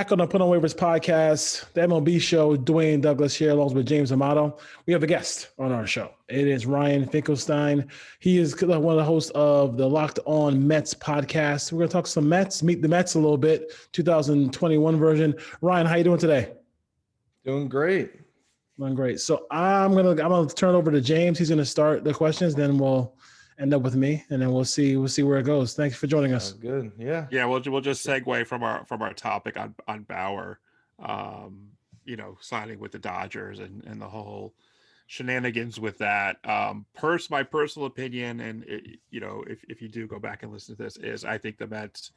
back on the Put On Waivers podcast, the MLB show. Dwayne Douglas here, along with James Amato. We have a guest on our show. It is Ryan Finkelstein. He is one of the hosts of the Locked On Mets podcast. We're going to talk some Mets, meet the Mets a little bit, 2021 version. Ryan, how you doing today? Doing great. Doing great. So I'm gonna turn it over to James. He's going to start the questions, then we'll end up with me, and then we'll see where it goes. Thanks for joining us. Good. Yeah. We'll just segue from our topic on Bauer, signing with the Dodgers and the whole shenanigans with that. My personal opinion, and if you do go back and listen to this, is I think the Mets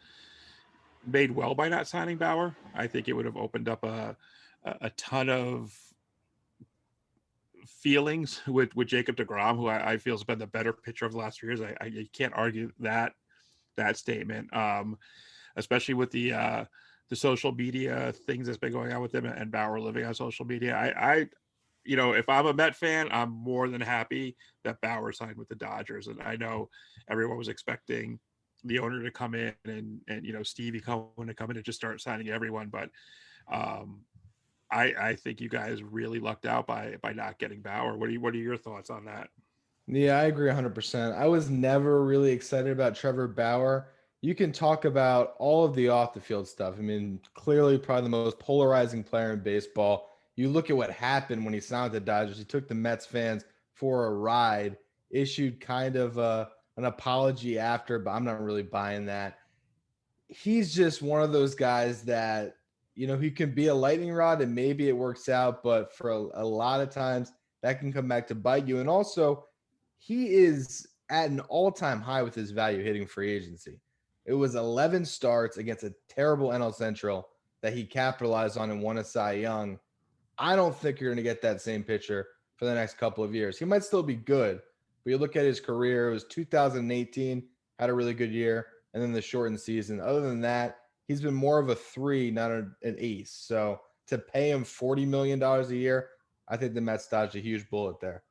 made well by not signing Bauer. I think it would have opened up a ton of feelings with Jacob deGrom, who I feel has been the better pitcher of the last 3 years. I can't argue that statement, especially with the social media things that's been going on with him and Bauer living on social media. I if I'm a Met fan, I'm more than happy that Bauer signed with the Dodgers. And I know everyone was expecting the owner to come in and Stevie Cohen to come in and just start signing everyone, but I think you guys really lucked out by not getting Bauer. What are your thoughts on that? Yeah, I agree 100%. I was never really excited about Trevor Bauer. You can talk about all of the off the field stuff. I mean, clearly probably the most polarizing player in baseball. You look at what happened when he signed with the Dodgers. He took the Mets fans for a ride, issued kind of an apology after, but I'm not really buying that. He's just one of those guys that, he can be a lightning rod and maybe it works out, but for a lot of times that can come back to bite you. And also, he is at an all-time high with his value hitting free agency. It was 11 starts against a terrible NL Central that he capitalized on and won a Cy Young. I don't think you're going to get that same pitcher for the next couple of years. He might still be good, but you look at his career, it was 2018, had a really good year, and then the shortened season. Other than that, he's been more of a 3, not an ace. So to pay him $40 million a year, I think the Mets dodged a huge bullet there.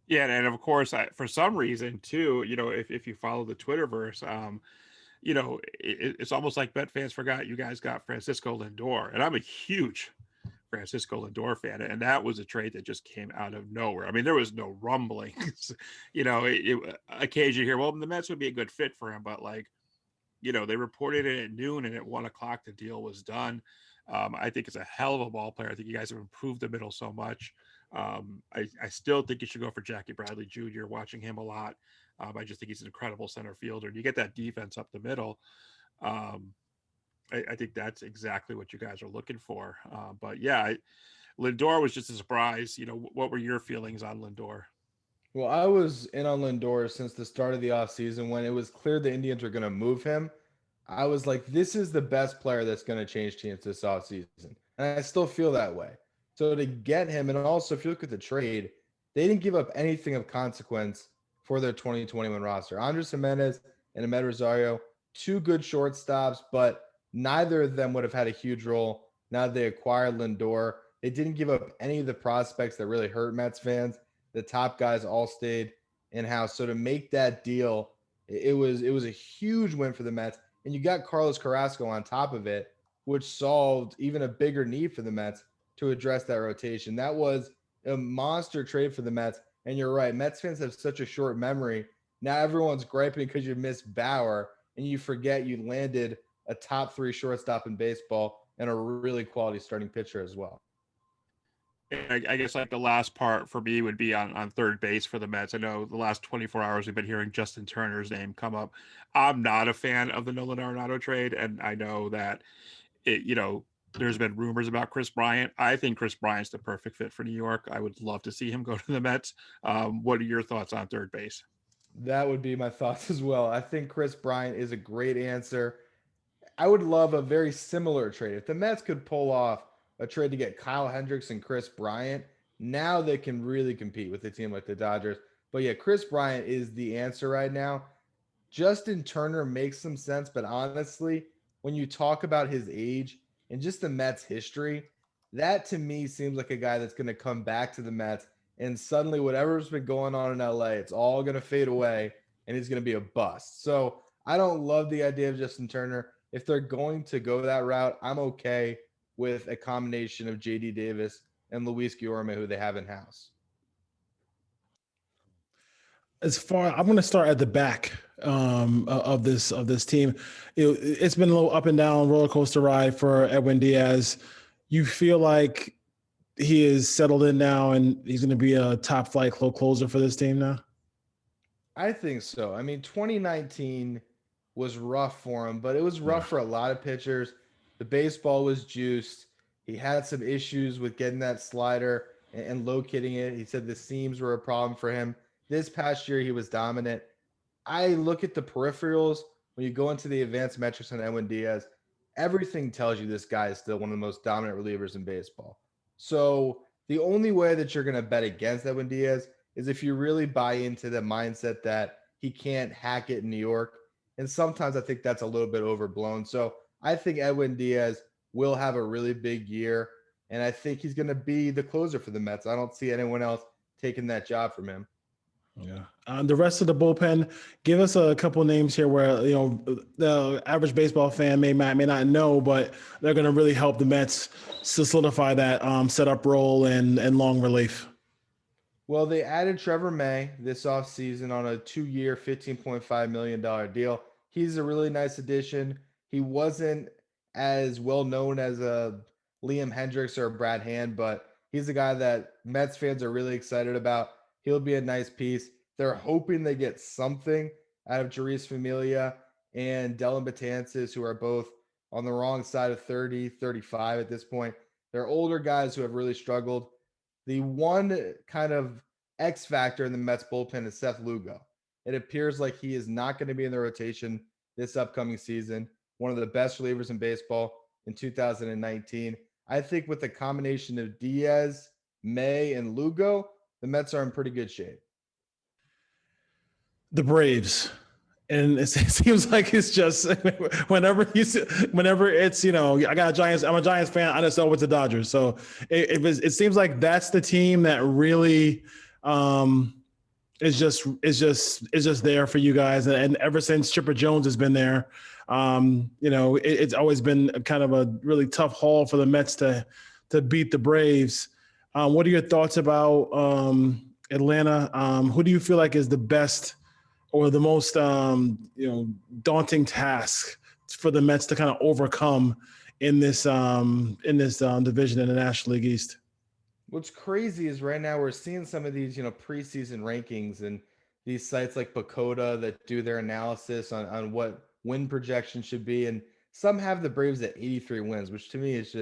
Yeah, and of course, for some reason too, if you follow the Twitterverse, it's almost like Met fans forgot you guys got Francisco Lindor, and I'm a huge Francisco Lindor fan, and that was a trade that just came out of nowhere. I mean, there was no rumblings. Occasionally you hear, well, the Mets would be a good fit for him, but they reported it at noon, and at 1:00 the deal was done. I think it's a hell of a ball player. I think you guys have improved the middle so much. I still think you should go for Jackie Bradley Jr. Watching him a lot. I just think he's an incredible center fielder. And you get that defense up the middle. I think that's exactly what you guys are looking for. But yeah, Lindor was just a surprise. What were your feelings on Lindor? Well, I was in on Lindor since the start of the offseason. When it was clear the Indians were going to move him, I was like, this is the best player that's going to change teams this offseason. And I still feel that way. So to get him, and also if you look at the trade, they didn't give up anything of consequence for their 2021 roster. Andres Jimenez and Amed Rosario, 2 good shortstops, but neither of them would have had a huge role now that they acquired Lindor. They didn't give up any of the prospects that really hurt Mets fans. The top guys all stayed in-house. So to make that deal, it was a huge win for the Mets. And you got Carlos Carrasco on top of it, which solved even a bigger need for the Mets to address that rotation. That was a monster trade for the Mets. And you're right, Mets fans have such a short memory. Now everyone's griping because you missed Bauer, and you forget you landed a top 3 shortstop in baseball and a really quality starting pitcher as well. I guess the last part for me would be on third base for the Mets. I know the last 24 hours we've been hearing Justin Turner's name come up. I'm not a fan of the Nolan Arenado trade, and I know that there's been rumors about Chris Bryant. I think Chris Bryant's the perfect fit for New York. I would love to see him go to the Mets. What are your thoughts on third base? That would be my thoughts as well. I think Chris Bryant is a great answer. I would love a very similar trade. If the Mets could pull off a trade to get Kyle Hendricks and Chris Bryant, now they can really compete with a team like the Dodgers. But yeah, Chris Bryant is the answer right now. Justin Turner makes some sense, but honestly, when you talk about his age and just the Mets history, that to me seems like a guy that's going to come back to the Mets, and suddenly whatever's been going on in LA, it's all going to fade away and he's going to be a bust. So I don't love the idea of Justin Turner. if they're going to go that route, I'm okay with a combination of JD Davis and Luis Guillorme, who they have in house. I'm going to start at the back of this team. It's been a little up and down roller coaster ride for Edwin Diaz. You feel like he is settled in now and he's going to be a top flight closer for this team now? I think so. I mean, 2019 was rough for him, but it was rough for a lot of pitchers. The baseball was juiced. He had some issues with getting that slider and locating it. He said the seams were a problem for him. This past year, he was dominant. I look at the peripherals. When you go into the advanced metrics on Edwin Diaz, everything tells you this guy is still one of the most dominant relievers in baseball. So the only way that you're going to bet against Edwin Diaz is if you really buy into the mindset that he can't hack it in New York. And sometimes I think that's a little bit overblown. So I think Edwin Diaz will have a really big year, and I think he's going to be the closer for the Mets. I don't see anyone else taking that job from him. Yeah. The rest of the bullpen, give us a couple names here where, the average baseball fan may not know, but they're going to really help the Mets to solidify that setup role and long relief. Well, they added Trevor May this offseason on a 2-year, $15.5 million deal. He's a really nice addition. He wasn't as well known as a Liam Hendricks or a Brad Hand, but he's a guy that Mets fans are really excited about. He'll be a nice piece. They're hoping they get something out of Jeurys Familia and Dellin Betances, who are both on the wrong side of 30, 35 at this point. They're older guys who have really struggled. The one kind of X factor in the Mets bullpen is Seth Lugo. It appears like he is not going to be in the rotation this upcoming season. One of the best relievers in baseball in 2019. I think with the combination of Diaz, May, and Lugo, the Mets are in pretty good shape. The Braves. And it seems like it's just whenever it's, I'm a Giants fan. I just know it's the Dodgers. So it seems like that's the team that really is just there for you guys. And ever since Chipper Jones has been there, it's always been kind of a really tough haul for the Mets to beat the Braves. What are your thoughts about Atlanta? Who do you feel like is the best or the most, daunting task for the Mets to kind of overcome in this division in the National League East? What's crazy is right now we're seeing some of these, preseason rankings and these sites like Pacoda that do their analysis on what win projection should be. And some have the Braves at 83 wins, which to me is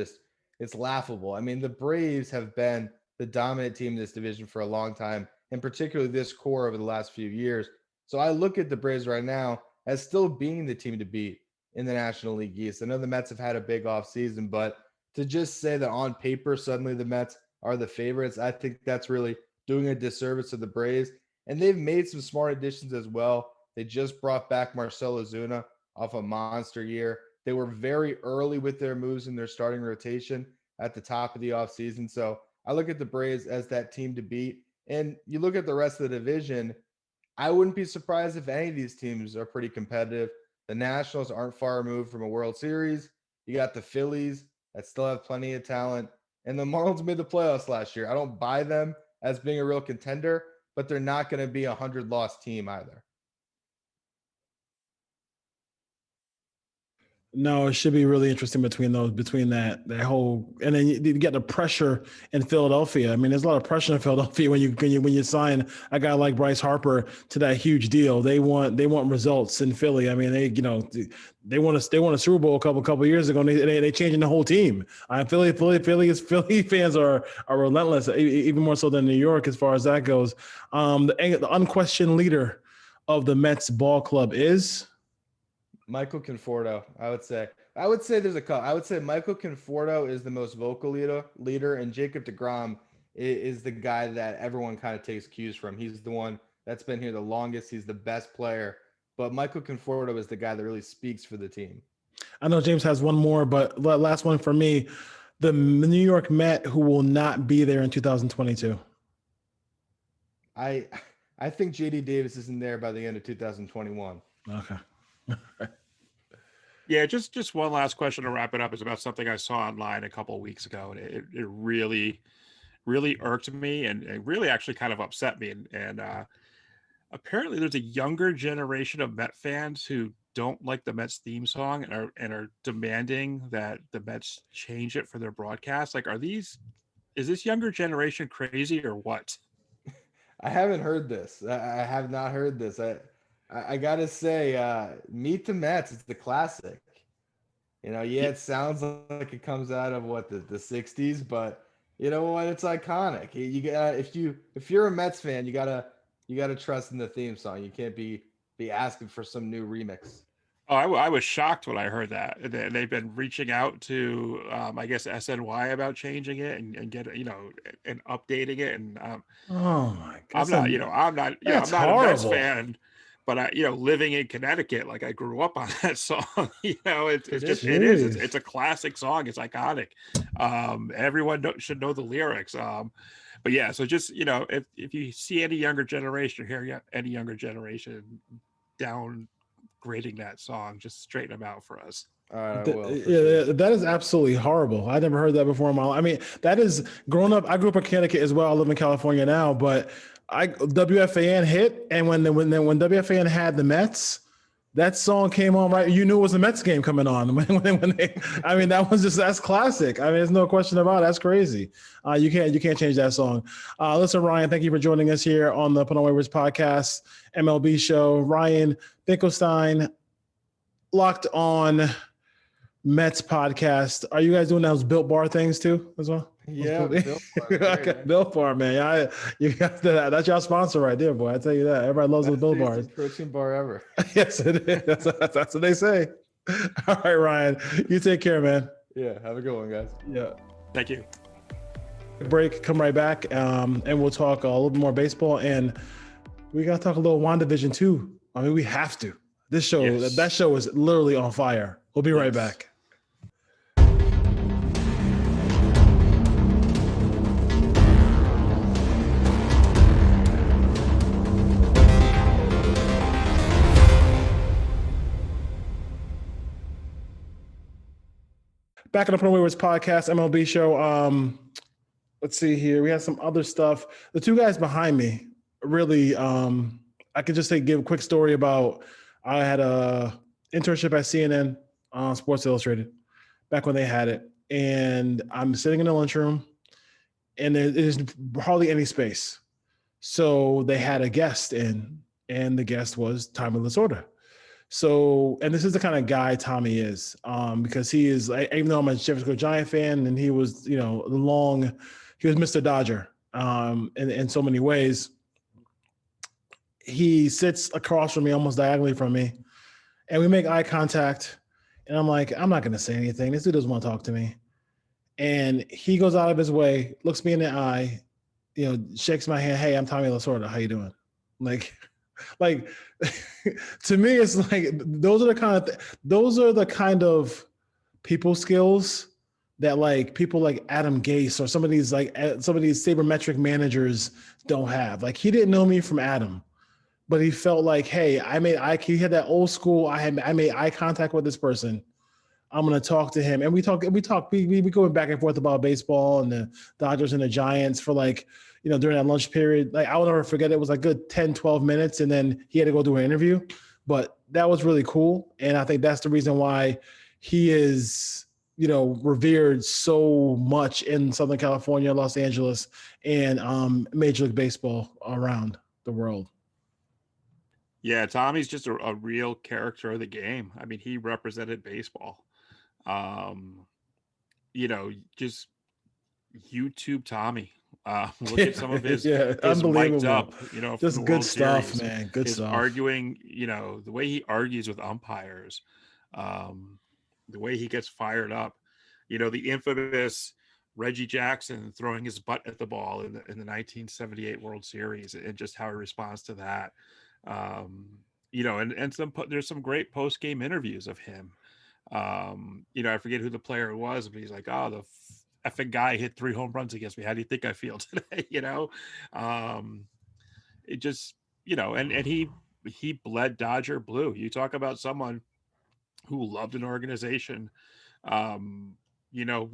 it's laughable. I mean, the Braves have been the dominant team in this division for a long time, and particularly this core over the last few years. So I look at the Braves right now as still being the team to beat in the National League East. I know the Mets have had a big offseason, but to just say that on paper, suddenly the Mets are the favorites, I think that's really doing a disservice to the Braves. And they've made some smart additions as well. They just brought back Marcell Ozuna off a monster year. They were very early with their moves in their starting rotation at the top of the offseason. So I look at the Braves as that team to beat. And you look at the rest of the division, I wouldn't be surprised if any of these teams are pretty competitive. The Nationals aren't far removed from a World Series. You got the Phillies that still have plenty of talent. And the Marlins made the playoffs last year. I don't buy them as being a real contender, but they're not going to be a 100-loss team either. No, it should be really interesting between that whole, and then you get the pressure in Philadelphia. I mean, there's a lot of pressure in Philadelphia when you sign a guy like Bryce Harper to that huge deal. They want results in Philly. I mean, they won a Super Bowl a couple years ago. And they changing the whole team. Philly fans are relentless, even more so than New York as far as that goes. The unquestioned leader of the Mets ball club is Michael Conforto, I would say there's a couple. I would say Michael Conforto is the most vocal leader, and Jacob deGrom is the guy that everyone kind of takes cues from. He's the one that's been here the longest. He's the best player, but Michael Conforto is the guy that really speaks for the team. I know James has one more, but last one for me, the New York Met who will not be there in 2022. I think JD Davis isn't there by the end of 2021. Okay. Yeah, just one last question to wrap it up is about something I saw online a couple of weeks ago, and it really irked me, and it really actually kind of upset me. And apparently, there's a younger generation of Met fans who don't like the Mets theme song and are demanding that the Mets change it for their broadcast. Like, is this younger generation crazy or what? I haven't heard this. I have not heard this. I gotta say, Meet the Mets. It's the classic. Yeah, it sounds like it comes out of what the '60s, but you know what? It's iconic. You got if you're a Mets fan, you gotta trust in the theme song. You can't be asking for some new remix. Oh, I was shocked when I heard that. They've been reaching out to, I guess, SNY about changing it and get, and updating it. And Oh my God. I'm not a Mets horrible. fan, but living in Connecticut, like I grew up on that song. It's a classic song. It's iconic. Everyone should know the lyrics. But yeah, so just if you see any younger generation, hear any younger generation downgrading that song, just straighten them out for us. Sure. That is absolutely horrible. I never heard that before in my life. I mean, that is growing up. I grew up in Connecticut as well. I live in California now, but WFAN hit, and when WFAN had the Mets, that song came on right. You knew it was a Mets game coming on when they. I mean, that's classic. I mean, there's no question about it. That's crazy. You can't change that song. Listen, Ryan, thank you for joining us here on the On Waivers Podcast MLB show. Ryan Finkelstein, Locked On Mets podcast. Are you guys doing those Built Bar things too as well? Yeah, Built Bar, Built Bar, man. You got that. That's your sponsor right there, boy. I tell you that. Everybody loves those Built Bars. Protein bar ever. Yes, it is. That's what they say. All right, Ryan. You take care, man. Yeah, have a good one, guys. Yeah. Thank you. Break. Come right back, and we'll talk a little bit more baseball, and we gotta talk a little WandaVision too. I mean, we have to. This show, yes. That show is literally on fire. We'll be right back. Back on the On Waivers Podcast, MLB show. Let's see here. We have some other stuff. The two guys behind me, really, I could just give a quick story about. I had a internship at CNN Sports Illustrated back when they had it, and I'm sitting in the lunchroom, and there's hardly any space. So they had a guest in, and the guest was Tommy Lasorda. So, and this is the kind of guy Tommy is, because he is, even though I'm a San Francisco Giant fan, and he was, he was Mr. Dodger in so many ways. He sits across from me, almost diagonally from me, and we make eye contact. And I'm like, I'm not going to say anything. This dude doesn't want to talk to me. And he goes out of his way, looks me in the eye, shakes my hand. Hey, I'm Tommy Lasorda. How you doing? Like to me, it's like those are the kind of people skills that like people like Adam Gase or some of these sabermetric managers don't have. Like he didn't know me from Adam, but he felt like, hey, he had that old school. I made eye contact with this person. I'm going to talk to him. And we go back and forth about baseball and the Dodgers and the Giants for during that lunch period. Like I'll never forget, it was like good 10, 12 minutes. And then he had to go do an interview, but that was really cool. And I think that's the reason why he is, revered so much in Southern California, Los Angeles, and Major League Baseball around the world. Yeah, Tommy's just a real character of the game. I mean, he represented baseball. Just YouTube Tommy. Look at some of his mic'd up, just good stuff, Series. Man. Good stuff. Arguing, the way he argues with umpires, the way he gets fired up, the infamous Reggie Jackson throwing his butt at the ball in the 1978 World Series, and just how he responds to that. There's some great post-game interviews of him. I forget who the player was, but he's like, oh, the effing guy hit 3 home runs against me. How do you think I feel today? It just, and he bled Dodger blue. You talk about someone who loved an organization. You know,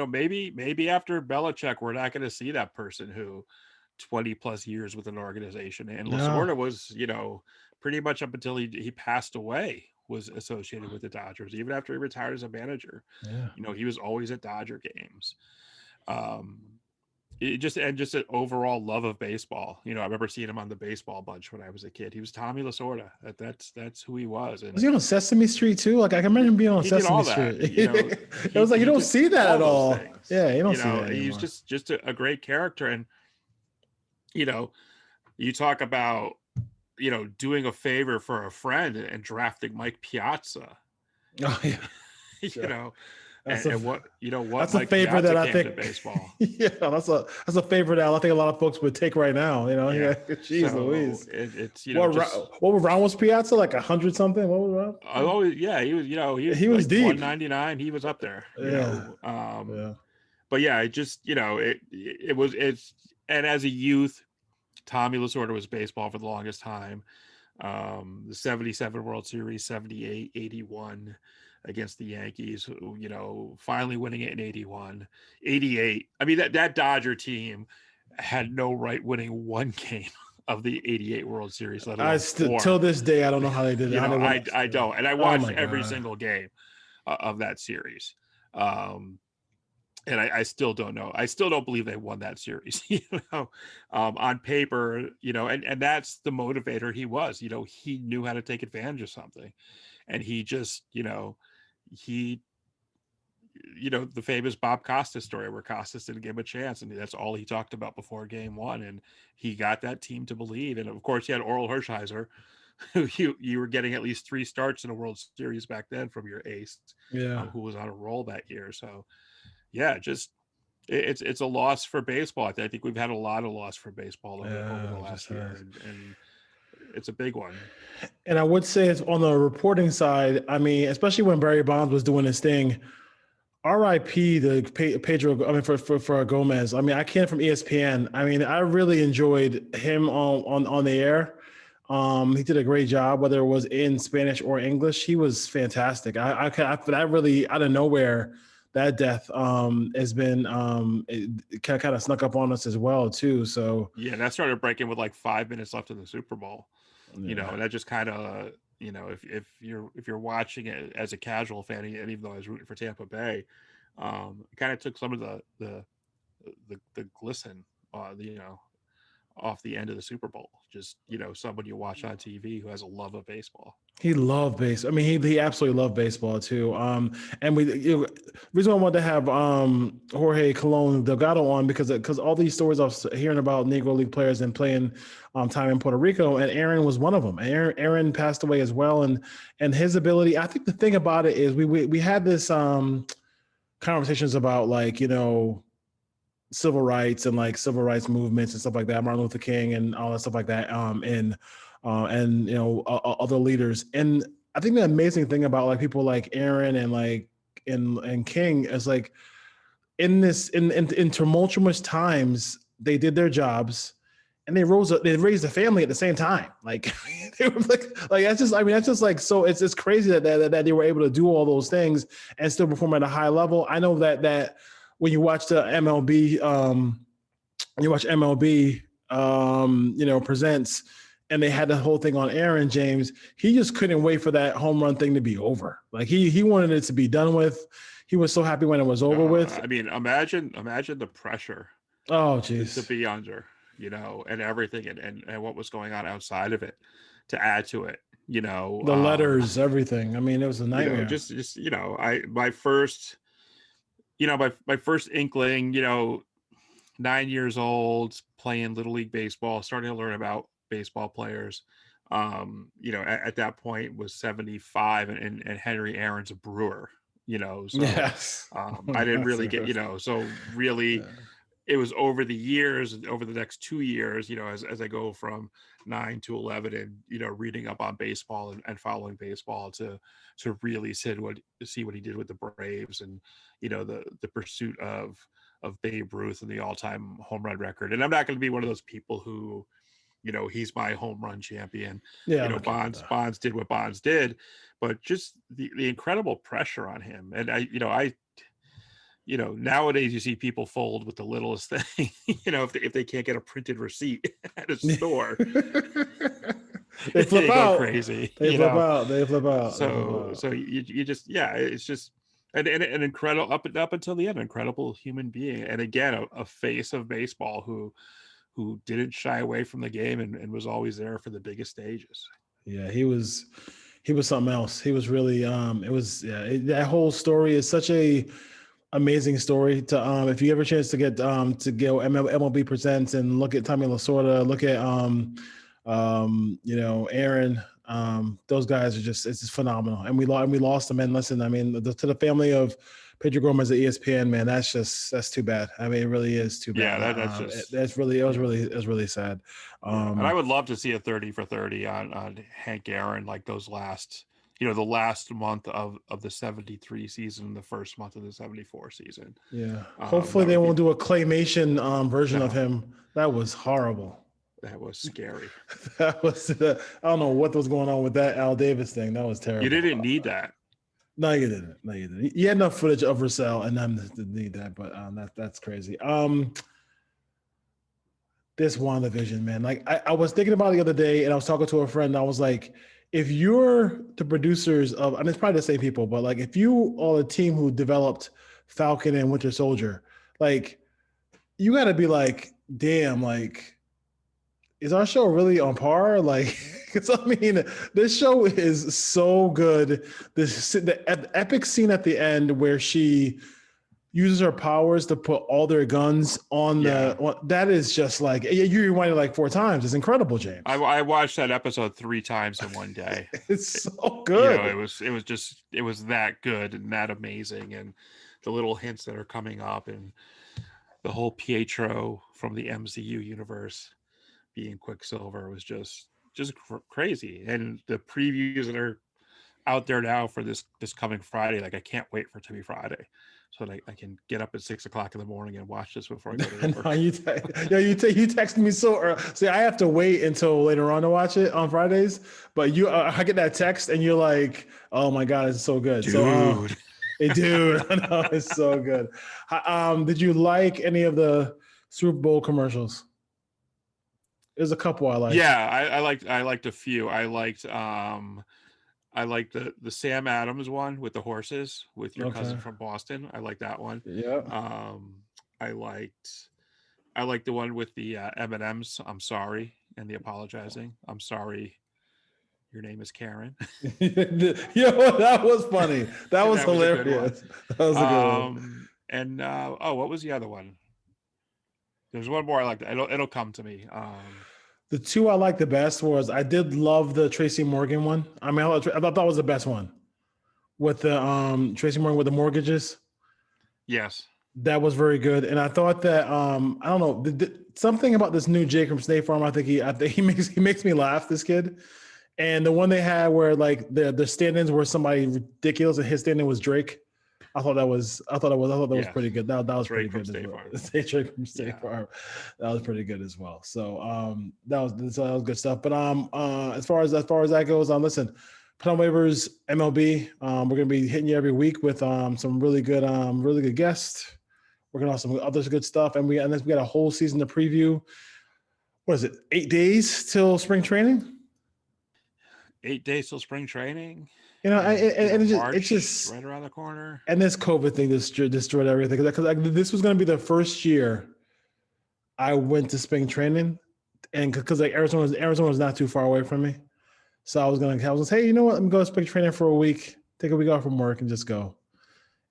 maybe after Belichick, we're not going to see that person who 20 plus years with an organization. And No. Lasorda was, pretty much up until he passed away, was associated with the Dodgers, even after he retired as a manager. Yeah. He was always at Dodger games. Just an overall love of baseball. I remember seeing him on the baseball bunch when I was a kid. He was Tommy Lasorda. That's who he was. And Was he on Sesame Street too? Like I can remember him being on he did all Sesame that. Street. It was like you don't see that at all. Things. Yeah, you don't see that anymore. He's just a great character. And you talk about doing a favor for a friend and drafting Mike Piazza. Oh yeah. Sure. That's what that's Mike a favor Piazza that I think baseball. Yeah, that's a favor that I think a lot of folks would take right now. Yeah. Jeez Louise. It's what round was Piazza? Like 100 something? What was round? Oh yeah, he was he was like deep. 199. He was up there. Yeah. But yeah, it just and as a youth, Tommy Lasorda was baseball for the longest time. The 77 World Series, 78, 81 against the Yankees, finally winning it in 81, 88. I mean, that Dodger team had no right winning one game of the 88 World Series. Till this day, I don't know how they did it. I don't. And I watched every single game of that series. And I still don't know. I still don't believe they won that series, on paper, and that's the motivator he was. He knew how to take advantage of something. And he just, the famous Bob Costas story where Costas didn't give him a chance. And that's all he talked about before game one. And he got that team to believe. And of course, you had Oral Hershiser, who you were getting at least 3 starts in a World Series back then from your ace, who was on a roll that year. So, yeah, just it's a loss for baseball. I think we've had a lot of loss for baseball over the last year, and it's a big one. And I would say it's on the reporting side. I mean, especially when Barry Bonds was doing his thing. R.I.P. the Pedro. I mean, for Gomez. I mean, I came from ESPN. I mean, I really enjoyed him on the air. He did a great job, whether it was in Spanish or English. He was fantastic. I really out of nowhere. That death has been it kind of snuck up on us as well too. So yeah, that started breaking with like 5 minutes left in the Super Bowl. And that just kind of if you're watching it as a casual fan, and even though I was rooting for Tampa Bay, it kind of took some of the glisten, off the end of the Super Bowl. Just someone you watch on TV who has a love of baseball. He loved baseball. I mean, he absolutely loved baseball too. And the reason I wanted to have Jorge Colon Delgado on because all these stories I was hearing about Negro League players and playing time in Puerto Rico, and Aaron was one of them. Aaron passed away as well, and his ability. I think the thing about it is we had this conversations about civil rights and civil rights movements and stuff like that, Martin Luther King and all that stuff like that, and other leaders. And I think the amazing thing about people like Aaron and King is in tumultuous times, they did their jobs and they raised a family at the same time. They were that's just so it's crazy that they were able to do all those things and still perform at a high level. I know that when you watch the MLB, presents, and they had the whole thing on Aaron James, he just couldn't wait for that home run thing to be over. He wanted it to be done with. He was so happy when it was over with. I mean, imagine the pressure. Oh, geez. To be under, and everything and what was going on outside of it to add to it, the letters, everything. I mean, it was a nightmare. My first inkling, 9 years old, playing Little League Baseball, starting to learn about baseball players, at that point was 75 and Henry Aaron's a Brewer, so yes. I didn't really get, so really it was over the years, over the next 2 years, as I go from 9 to 11 and, reading up on baseball and following baseball to really see what he did with the Braves and, the pursuit of Babe Ruth and the all-time home run record. And I'm not going to be one of those people who, he's my home run champion. Yeah, Bonds did what Bonds did, but just the incredible pressure on him. And nowadays you see people fold with the littlest thing, if they can't get a printed receipt at a store. They flip out. Crazy. They flip out. So you just, it's just an incredible up until the end, incredible human being, and again a face of baseball who didn't shy away from the game and was always there for the biggest stages. Yeah, he was something else. He was really that whole story is such a amazing story to if you ever chance to get to go MLB Presents and look at Tommy Lasorda, look at Aaron, those guys it's just phenomenal. And we lost them. And listen, I mean, to the family of Pedro Gomez at ESPN, man, that's too bad. I mean, it really is too bad. Yeah, it was really sad. And I would love to see a 30 for 30 on Hank Aaron, like those last, the last month of the 73 season, the first month of the 74 season. Yeah. Hopefully they won't do a claymation version of him. That was horrible. That was scary. I don't know what was going on with that Al Davis thing. That was terrible. You didn't need that. No, you didn't. You had enough footage of Russell, and I didn't need that. But that's crazy. This WandaVision, man. Like I was thinking about it the other day, and I was talking to a friend. And I was like, if you're the producers of, and it's probably the same people, but like if you are the team who developed Falcon and Winter Soldier, like you got to be like, damn, like, is our show really on par? Like, because I mean, this show is so good. The epic scene at the end where she uses her powers to put all their guns on that is just like, you rewind it like 4 times. It's incredible, James. I watched that episode 3 times in one day. It's so good. It was that good and that amazing, and the little hints that are coming up, and the whole Pietro from the MCU universe being Quicksilver was just crazy. And the previews that are out there now for this coming Friday, like I can't wait for it to be Friday, so that I can get up at 6 o'clock in the morning and watch this before I go to work. You texted me so early. See, I have to wait until later on to watch it on Fridays, but I get that text and you're like, oh my God, it's so good. Dude. So, dude, I know, it's so good. Did you like any of the Super Bowl commercials? There's a couple I like. Yeah, I liked a few. I liked the Sam Adams one with the horses with your cousin from Boston. I like that one. Yeah. I liked the one with the M&Ms. I'm sorry, and the apologizing. I'm sorry. Your name is Karen. Yo, that was funny. That was hilarious. That was a good one. And what was the other one? There's one more I like. It'll come to me. The 2 I liked the best was, I did love the Tracy Morgan one. I mean, I thought that was the best one with the Tracy Morgan with the mortgages. Yes, that was very good. And I thought that I don't know, something about this new Jake from State Farm. I think he makes me laugh. This kid. And the one they had where like the stand-ins were somebody ridiculous, and his stand-in was Drake. I thought that was pretty good. That was pretty good as well. Drake from State Farm. That was pretty good as well. So that was good stuff. But as far as that goes, listen, put on waivers, MLB. We're gonna be hitting you every week with some really good guests. We're gonna have some other good stuff, and we got a whole season to preview. What is it? 8 days till spring training. 8 days till spring training. It's just right around the corner. And this COVID thing destroyed everything. Because this was going to be the first year I went to spring training, and because like Arizona was not too far away from me, so I was going, hey, you know what? I'm going to spring training for a week, take a week off from work, and just go.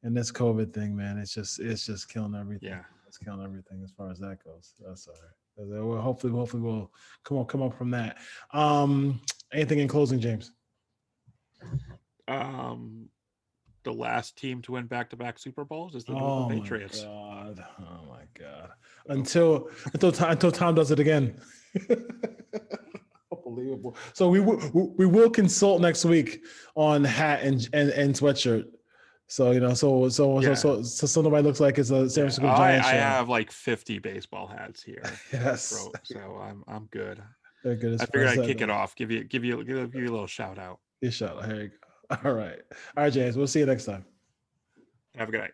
And this COVID thing, man, it's just killing everything. Yeah, it's killing everything as far as that goes. That's all right. Hopefully we'll come up from that. Anything in closing, James? The last team to win back-to-back Super Bowls is the New England Patriots. Oh my God! Until Tom does it again. Unbelievable. So we will consult next week on hat and sweatshirt. So so nobody looks like it's a San Francisco Giants show. I have like 50 baseball hats here. Yes. So I'm good. They're good. I figured I'd kick it off. Give you a little shout out. Shout out. Here you go. All right, James. We'll see you next time. Have a good night.